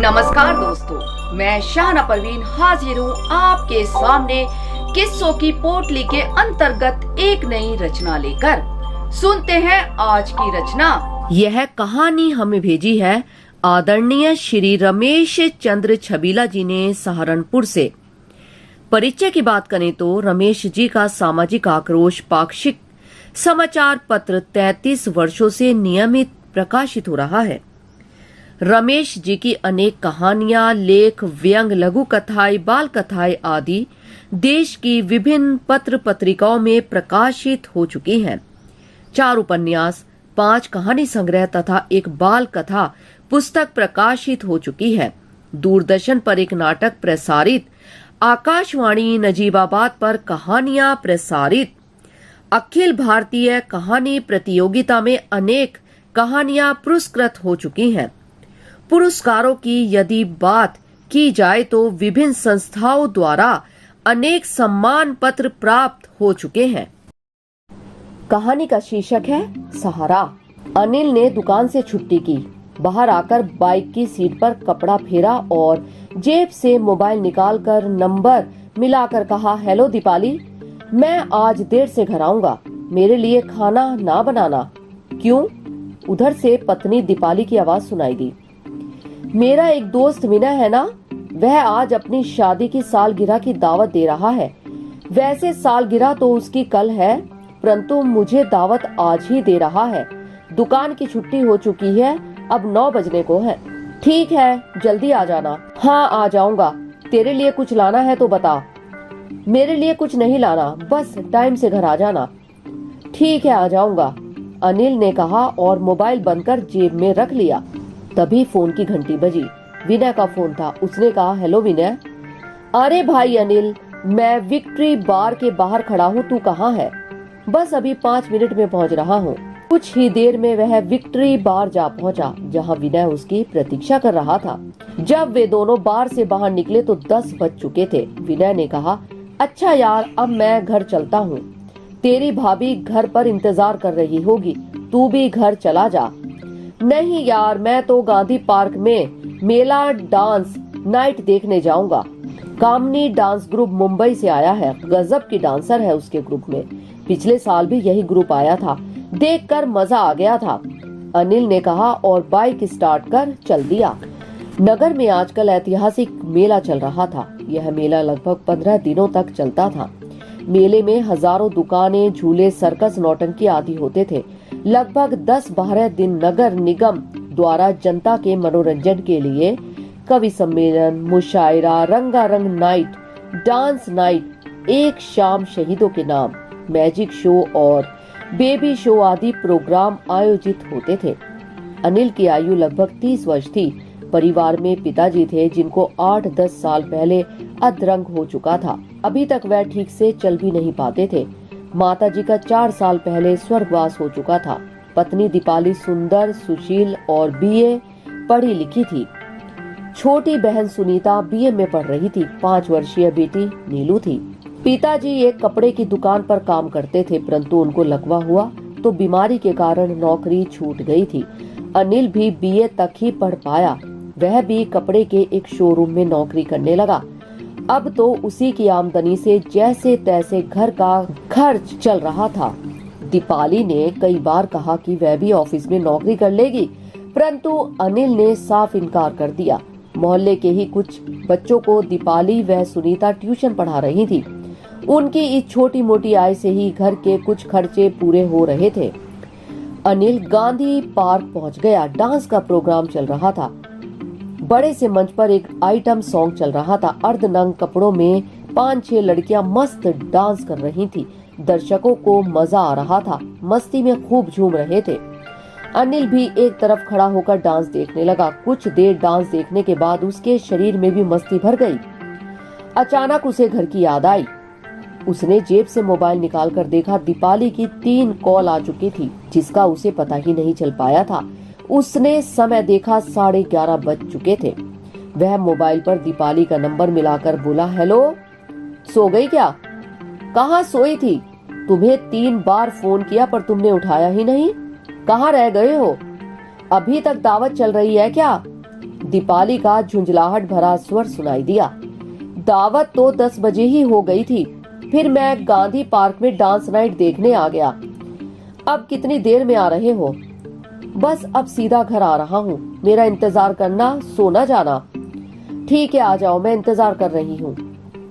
नमस्कार दोस्तों, मैं शाहना परवीन हाजिर हूँ आपके सामने किस्सों की पोटली के अंतर्गत एक नई रचना लेकर। सुनते हैं आज की रचना। यह कहानी हमें भेजी है आदरणीय श्री रमेश चंद्र छबीला जी ने सहारनपुर से। परिचय की बात करें तो रमेश जी का सामाजिक आक्रोश पाक्षिक समाचार पत्र 33 वर्षों से नियमित प्रकाशित हो रहा है। रमेश जी की अनेक कहानियां, लेख, व्यंग, लघु कथाएं, बाल कथाएं आदि देश की विभिन्न पत्र पत्रिकाओं में प्रकाशित हो चुकी हैं। 4 उपन्यास, 5 कहानी संग्रह तथा एक बाल कथा पुस्तक प्रकाशित हो चुकी है। दूरदर्शन पर एक नाटक प्रसारित, आकाशवाणी नजीबाबाद पर कहानियां प्रसारित, अखिल भारतीय कहानी प्रतियोगिता में अनेक कहानियां पुरस्कृत हो चुकी हैं। पुरस्कारों की यदि बात की जाए तो विभिन्न संस्थाओं द्वारा अनेक सम्मान पत्र प्राप्त हो चुके हैं। कहानी का शीर्षक है सहारा। अनिल ने दुकान से छुट्टी की, बाहर आकर बाइक की सीट पर कपड़ा फेरा और जेब से मोबाइल निकालकर नंबर मिलाकर कहा, हेलो दीपाली, मैं आज देर से घर आऊंगा, मेरे लिए खाना ना बनाना। क्यों? उधर से पत्नी दीपाली की आवाज सुनाई दी। मेरा एक दोस्त विनय है ना, वह आज अपनी शादी की सालगिरह की दावत दे रहा है। वैसे सालगिरह तो उसकी कल है, परंतु मुझे दावत आज ही दे रहा है। दुकान की छुट्टी हो चुकी है, अब 9 बजने को है। ठीक है, जल्दी आ जाना। हाँ, आ जाऊंगा। तेरे लिए कुछ लाना है तो बता। मेरे लिए कुछ नहीं लाना, बस टाइम से घर आ जाना। ठीक है, आ जाऊंगा, अनिल ने कहा और मोबाइल बंद कर जेब में रख लिया। तभी फोन की घंटी बजी। विनय का फोन था। उसने कहा, हेलो विनय। अरे भाई अनिल, मैं विक्ट्री बार के बाहर खड़ा हूँ, तू कहाँ है? बस अभी 5 मिनट में पहुँच रहा हूँ। कुछ ही देर में वह विक्ट्री बार जा पहुँचा, जहाँ विनय उसकी प्रतीक्षा कर रहा था। जब वे दोनों बार से बाहर निकले तो 10 बज चुके थे। विनय ने कहा, अच्छा यार, अब मैं घर चलता हूँ। तेरी भाभी घर पर इंतजार कर रही होगी, तू भी घर चला जा। नहीं यार, मैं तो गांधी पार्क में मेला डांस नाइट देखने जाऊंगा। कामनी डांस ग्रुप मुंबई से आया है, गजब की डांसर है उसके ग्रुप में। पिछले साल भी यही ग्रुप आया था, देखकर मजा आ गया था, अनिल ने कहा और बाइक स्टार्ट कर चल दिया। नगर में आजकल ऐतिहासिक मेला चल रहा था। यह मेला लगभग 15 दिनों तक चलता था। मेले में हजारों दुकानें, झूले, सर्कस, नौटंकी आदि होते थे। लगभग 10-12 दिन नगर निगम द्वारा जनता के मनोरंजन के लिए कवि सम्मेलन, मुशायरा, रंगारंग नाइट, डांस नाइट, एक शाम शहीदों के नाम, मैजिक शो और बेबी शो आदि प्रोग्राम आयोजित होते थे। अनिल की आयु लगभग 30 वर्ष थी। परिवार में पिताजी थे जिनको 8-10 साल पहले अधरंग हो चुका था। अभी तक वह ठीक से चल भी नहीं पाते थे। माताजी का 4 साल पहले स्वर्गवास हो चुका था। पत्नी दीपाली सुंदर, सुशील और बीए पढ़ी लिखी थी। छोटी बहन सुनीता बीए में पढ़ रही थी। 5 वर्षीय बेटी नीलू थी। पिताजी एक कपड़े की दुकान पर काम करते थे, परंतु उनको लकवा हुआ तो बीमारी के कारण नौकरी छूट गई थी। अनिल भी बीए तक ही पढ़ पाया। वह भी कपड़े के एक शोरूम में नौकरी करने लगा। अब तो उसी की आमदनी से जैसे तैसे घर का खर्च चल रहा था। दीपाली ने कई बार कहा कि वह भी ऑफिस में नौकरी कर लेगी, परंतु अनिल ने साफ इनकार कर दिया। मोहल्ले के ही कुछ बच्चों को दीपाली व सुनीता ट्यूशन पढ़ा रही थी। उनकी इस छोटी मोटी आय से ही घर के कुछ खर्चे पूरे हो रहे थे। अनिल गांधी पार्क पहुंच गया। डांस का प्रोग्राम चल रहा था। बड़े से मंच पर एक आइटम सॉन्ग चल रहा था। अर्धनग्न कपड़ों में 5-6 लड़कियां मस्त डांस कर रही थी। दर्शकों को मजा आ रहा था, मस्ती में खूब झूम रहे थे। अनिल भी एक तरफ खड़ा होकर डांस देखने लगा। कुछ देर डांस देखने के बाद उसके शरीर में भी मस्ती भर गई। अचानक उसे घर की याद आई। उसने जेब से मोबाइल निकालकर देखा, दीपाली की 3 कॉल आ चुकी थी, जिसका उसे पता ही नहीं चल पाया था। उसने समय देखा, 11:30 बज चुके थे। वह मोबाइल पर दीपाली का नंबर मिलाकर बोला, हेलो, सो गई क्या? कहाँ सोई थी? तुम्हें 3 बार फोन किया पर तुमने उठाया ही नहीं। कहाँ रह गए हो? अभी तक दावत चल रही है क्या? दीपाली का झुंझलाहट भरा स्वर सुनाई दिया। दावत तो 10 बजे ही हो गई थी, फिर मैं गांधी पार्क में डांस नाइट देखने आ गया। अब कितनी देर में आ रहे हो? बस अब सीधा घर आ रहा हूँ, मेरा इंतजार करना, सोना जाना। ठीक है, आ जाओ, मैं इंतजार कर रही हूँ।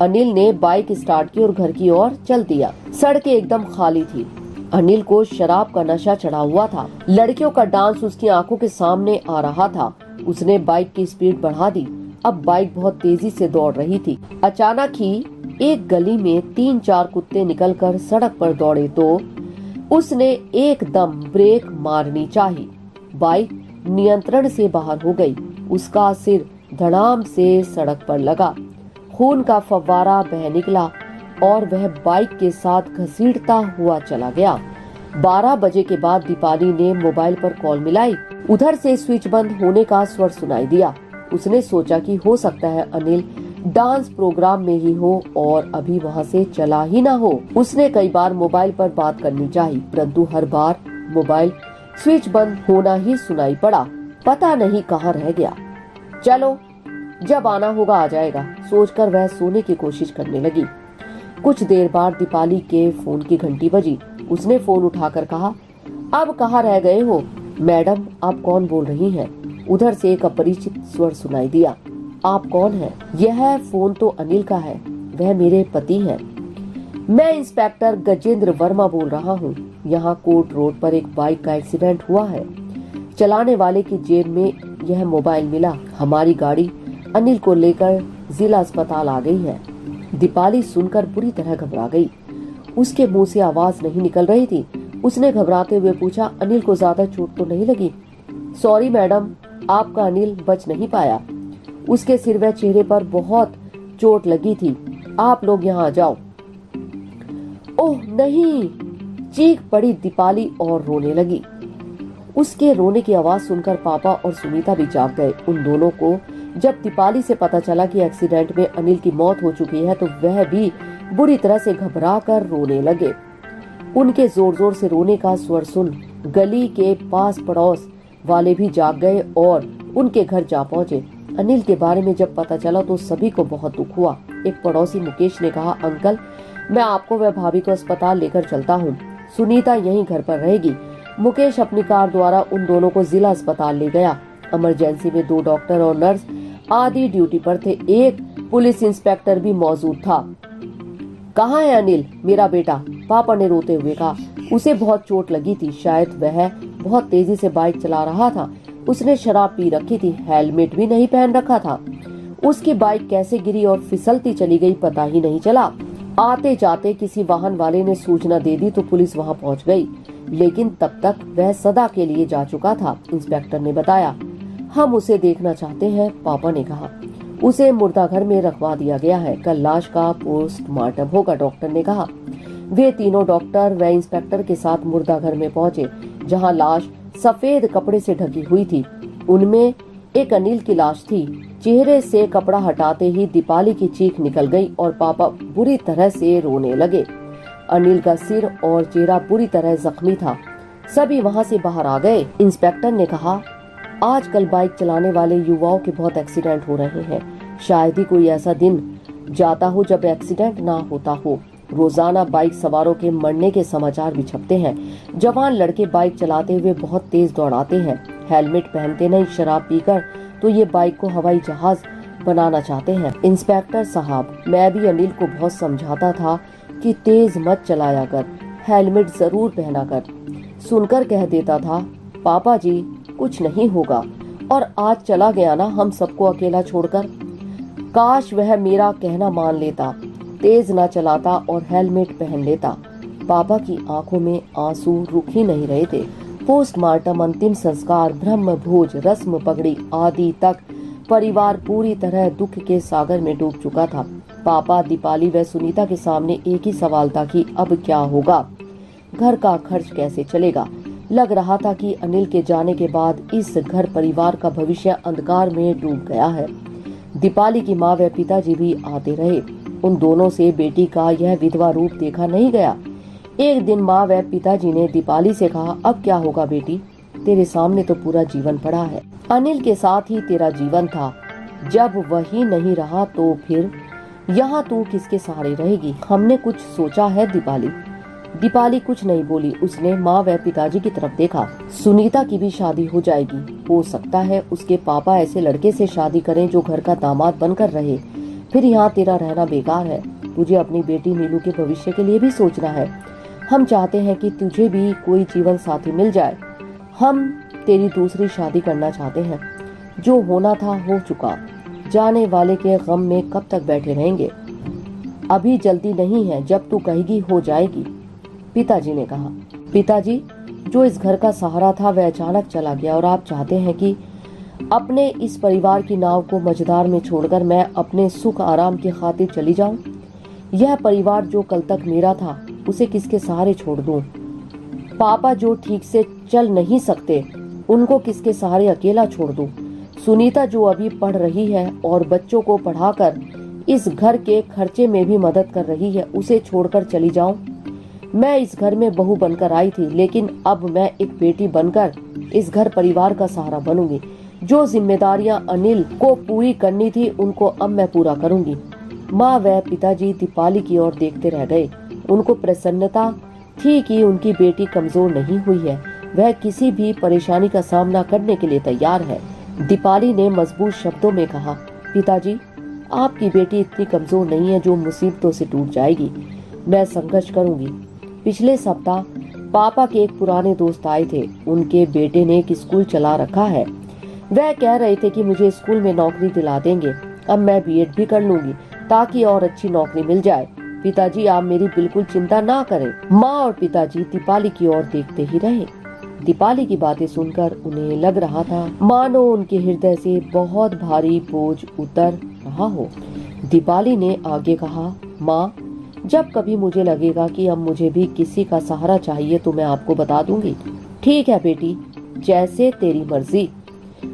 अनिल ने बाइक स्टार्ट की और घर की ओर चल दिया। सड़कें एकदम खाली थी। अनिल को शराब का नशा चढ़ा हुआ था। लड़कियों का डांस उसकी आंखों के सामने आ रहा था। उसने बाइक की स्पीड बढ़ा दी। अब बाइक बहुत तेजी से दौड़ रही थी। अचानक ही एक गली में 3-4 कुत्ते निकलकर सड़क पर दौड़े तो उसने एकदम ब्रेक मारनी चाहिए। बाइक नियंत्रण से बाहर हो गई। उसका सिर धड़ाम से सड़क पर लगा। खून का फव्वारा बह निकला और वह बाइक के साथ घसीटता हुआ चला गया। 12 बजे के बाद दीपाली ने मोबाइल पर कॉल मिलाई। उधर से स्विच बंद होने का स्वर सुनाई दिया। उसने सोचा कि हो सकता है अनिल डांस प्रोग्राम में ही हो और अभी वहाँ से चला ही ना हो। उसने कई बार मोबाइल पर बात करनी चाहिए, परंतु हर बार मोबाइल स्विच बंद होना ही सुनाई पड़ा। पता नहीं कहाँ रह गया। चलो, जब आना होगा आ जाएगा, सोचकर वह सोने की कोशिश करने लगी। कुछ देर बाद दीपाली के फोन की घंटी बजी। उसने फोन उठाकर कहा, अब कहाँ रह गए हो? मैडम, आप कौन बोल रही हैं? उधर से एक अपरिचित स्वर सुनाई दिया। आप कौन हैं? यह फोन तो अनिल का है, वह मेरे पति हैं। मैं इंस्पेक्टर गजेंद्र वर्मा बोल रहा हूँ। यहाँ कोर्ट रोड पर एक बाइक का एक्सीडेंट हुआ है। चलाने वाले की जेब में यह मोबाइल मिला। हमारी गाड़ी अनिल को लेकर जिला अस्पताल आ गई है। दीपाली सुनकर बुरी तरह घबरा गई। उसके मुंह से आवाज नहीं निकल रही थी। उसने घबराते हुए पूछा, अनिल को ज्यादा चोट तो नहीं लगी? सॉरी मैडम, आपका अनिल बच नहीं पाया। उसके सिर व चेहरे पर बहुत चोट लगी थी। आप लोग यहाँ आ जाओ। ओह नहीं, चीख पड़ी दीपाली और रोने लगी। उसके रोने की आवाज सुनकर पापा और सुनीता भी जाग गए। उन दोनों को जब दीपाली से पता चला कि एक्सीडेंट में अनिल की मौत हो चुकी है तो वह भी बुरी तरह से घबरा कर रोने लगे। उनके जोर जोर से रोने का स्वर सुन गली के पास पड़ोस वाले भी जाग गए और उनके घर जा पहुंचे। अनिल के बारे में जब पता चला तो सभी को बहुत दुख हुआ। एक पड़ोसी मुकेश ने कहा, अंकल, मैं आपको व भाभी को अस्पताल लेकर चलता हूँ। सुनीता यहीं घर पर रहेगी। मुकेश अपनी कार द्वारा उन दोनों को जिला अस्पताल ले गया। इमरजेंसी में 2 डॉक्टर और नर्स आदि ड्यूटी पर थे। एक पुलिस इंस्पेक्टर भी मौजूद था। कहाँ है अनिल, मेरा बेटा? पापा ने रोते हुए कहा। उसे बहुत चोट लगी थी, शायद वह बहुत तेजी से बाइक चला रहा था। उसने शराब पी रखी थी, हेलमेट भी नहीं पहन रखा था। उसकी बाइक कैसे गिरी और फिसलती चली गई पता ही नहीं चला। आते जाते किसी वाहन वाले ने सूचना दे दी तो पुलिस वहां पहुंच गई, लेकिन तब तक वह सदा के लिए जा चुका था। इंस्पेक्टर ने बताया, हम उसे देखना चाहते हैं। पापा ने कहा, उसे मुर्दाघर में रखवा दिया गया है, कल लाश का पोस्टमार्टम होगा, डॉक्टर ने कहा। वे तीनों डॉक्टर व इंस्पेक्टर के साथ मुर्दाघर में पहुंचे, जहां लाश सफेद कपड़े से ढकी हुई थी। उनमें एक अनिल की लाश थी। चेहरे से कपड़ा हटाते ही दीपाली की चीख निकल गई और पापा बुरी तरह से रोने लगे। अनिल का सिर और चेहरा बुरी तरह जख्मी था। सभी वहां से बाहर आ गए। इंस्पेक्टर ने कहा, आजकल बाइक चलाने वाले युवाओं के बहुत एक्सीडेंट हो रहे हैं। शायद ही कोई ऐसा दिन जाता हो जब एक्सीडेंट ना होता हो। रोजाना बाइक सवारों के मरने के समाचार भी छपते हैं। जवान लड़के बाइक चलाते हुए बहुत तेज दौड़ाते हैं, हेलमेट पहनते नहीं, शराब पीकर, तो ये बाइक को हवाई जहाज बनाना चाहते हैं। इंस्पेक्टर साहब, मैं भी अनिल को बहुत समझाता था कि तेज मत चलाया कर, हेलमेट जरूर पहना कर। सुनकर कह देता था, पापा जी कुछ नहीं होगा, और आज चला गया ना हम सबको अकेला छोड़कर। काश वह मेरा कहना मान लेता, तेज न चलाता और हेलमेट पहन लेता। पापा की आंखों में आंसू रुक ही नहीं रहे थे। पोस्टमार्टम, अंतिम संस्कार, ब्रह्म भोज, रस्म पगड़ी आदि तक परिवार पूरी तरह दुख के सागर में डूब चुका था। पापा, दीपाली व सुनीता के सामने एक ही सवाल था कि अब क्या होगा, घर का खर्च कैसे चलेगा। लग रहा था कि अनिल के जाने के बाद इस घर परिवार का भविष्य अंधकार में डूब गया है। दीपाली की माँ व पिताजी भी आते रहे। उन दोनों से बेटी का यह विधवा रूप देखा नहीं गया। एक दिन माँ व पिताजी ने दीपाली से कहा, अब क्या होगा बेटी, तेरे सामने तो पूरा जीवन पड़ा है। अनिल के साथ ही तेरा जीवन था, जब वही नहीं रहा तो फिर यहाँ तू किसके सहारे रहेगी? हमने कुछ सोचा है दीपाली। दीपाली कुछ नहीं बोली। उसने माँ व पिताजी की तरफ देखा। सुनीता की भी शादी हो जाएगी। हो सकता है उसके पापा ऐसे लड़के से शादी करें जो घर का दामाद बनकर रहे। फिर यहाँ तेरा रहना बेकार है। तुझे अपनी बेटी नीलू के भविष्य के लिए भी सोचना है। हम चाहते हैं कि तुझे भी कोई जीवन साथी मिल जाए। हम तेरी दूसरी शादी करना चाहते हैं। जो होना था हो चुका। जाने वाले के गम में कब तक बैठे रहेंगे? अभी जल्दी नहीं है, जब तू कहेगी हो जाएगी, पिताजी ने कहा। पिताजी, जो इस घर का सहारा था वह अचानक चला गया और आप चाहते हैं कि अपने इस परिवार की नाव को मझधार में छोड़कर मैं अपने सुख आराम की खातिर चली जाऊं? यह परिवार जो कल तक मेरा था उसे किसके सहारे छोड़ दूं? पापा जो ठीक से चल नहीं सकते उनको किसके सहारे अकेला छोड़ दूं? सुनीता जो अभी पढ़ रही है और बच्चों को पढ़ाकर इस घर के खर्चे में भी मदद कर रही है, उसे छोड़कर चली जाऊं? मैं इस घर में बहू बनकर आई थी, लेकिन अब मैं एक बेटी बनकर इस घर परिवार का सहारा बनूंगी। जो जिम्मेदारियां अनिल को पूरी करनी थी उनको अब मैं पूरा करूंगी। माँ व पिताजी दीपाली की ओर देखते रह गए। उनको प्रसन्नता थी कि उनकी बेटी कमजोर नहीं हुई है। वह किसी भी परेशानी का सामना करने के लिए तैयार है। दीपाली ने मजबूत शब्दों में कहा, पिताजी, आपकी बेटी इतनी कमजोर नहीं है जो मुसीबतों से टूट जाएगी। मैं संघर्ष करूंगी। पिछले सप्ताह पापा के एक पुराने दोस्त आए थे। उनके बेटे ने एक स्कूल चला रखा है। वह कह रहे थे कि मुझे स्कूल में नौकरी दिला देंगे। अब मैं बीएड भी कर लूंगी ताकि और अच्छी नौकरी मिल जाए। पिताजी, आप मेरी बिल्कुल चिंता ना करें। माँ और पिताजी दीपाली की ओर देखते ही रहे। दीपाली की बातें सुनकर उन्हें लग रहा था मानो उनके हृदय से बहुत भारी बोझ उतर रहा हो। दीपाली ने आगे कहा, माँ, जब कभी मुझे लगेगा कि अब मुझे भी किसी का सहारा चाहिए तो मैं आपको बता दूंगी। ठीक है बेटी, जैसे तेरी मर्जी।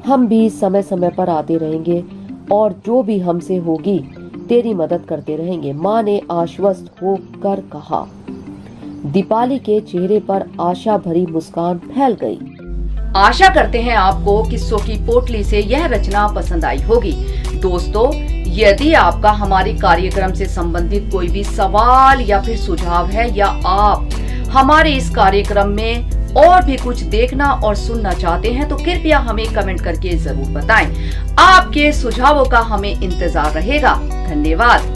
हम भी समय समय पर आते रहेंगे और जो भी हमसे होगी तेरी मदद करते रहेंगे, माँ ने आश्वस्त होकर कहा। दीपाली के चेहरे पर आशा भरी मुस्कान फैल गई। आशा करते हैं आपको किस्सों की पोटली से यह रचना पसंद आई होगी। दोस्तों, यदि आपका हमारे कार्यक्रम से संबंधित कोई भी सवाल या फिर सुझाव है, या आप हमारे इस कार्यक्रम में और भी कुछ देखना और सुनना चाहते हैं, तो कृपया हमें कमेंट करके जरूर बताएं। आपके सुझावों का हमें इंतजार रहेगा। धन्यवाद।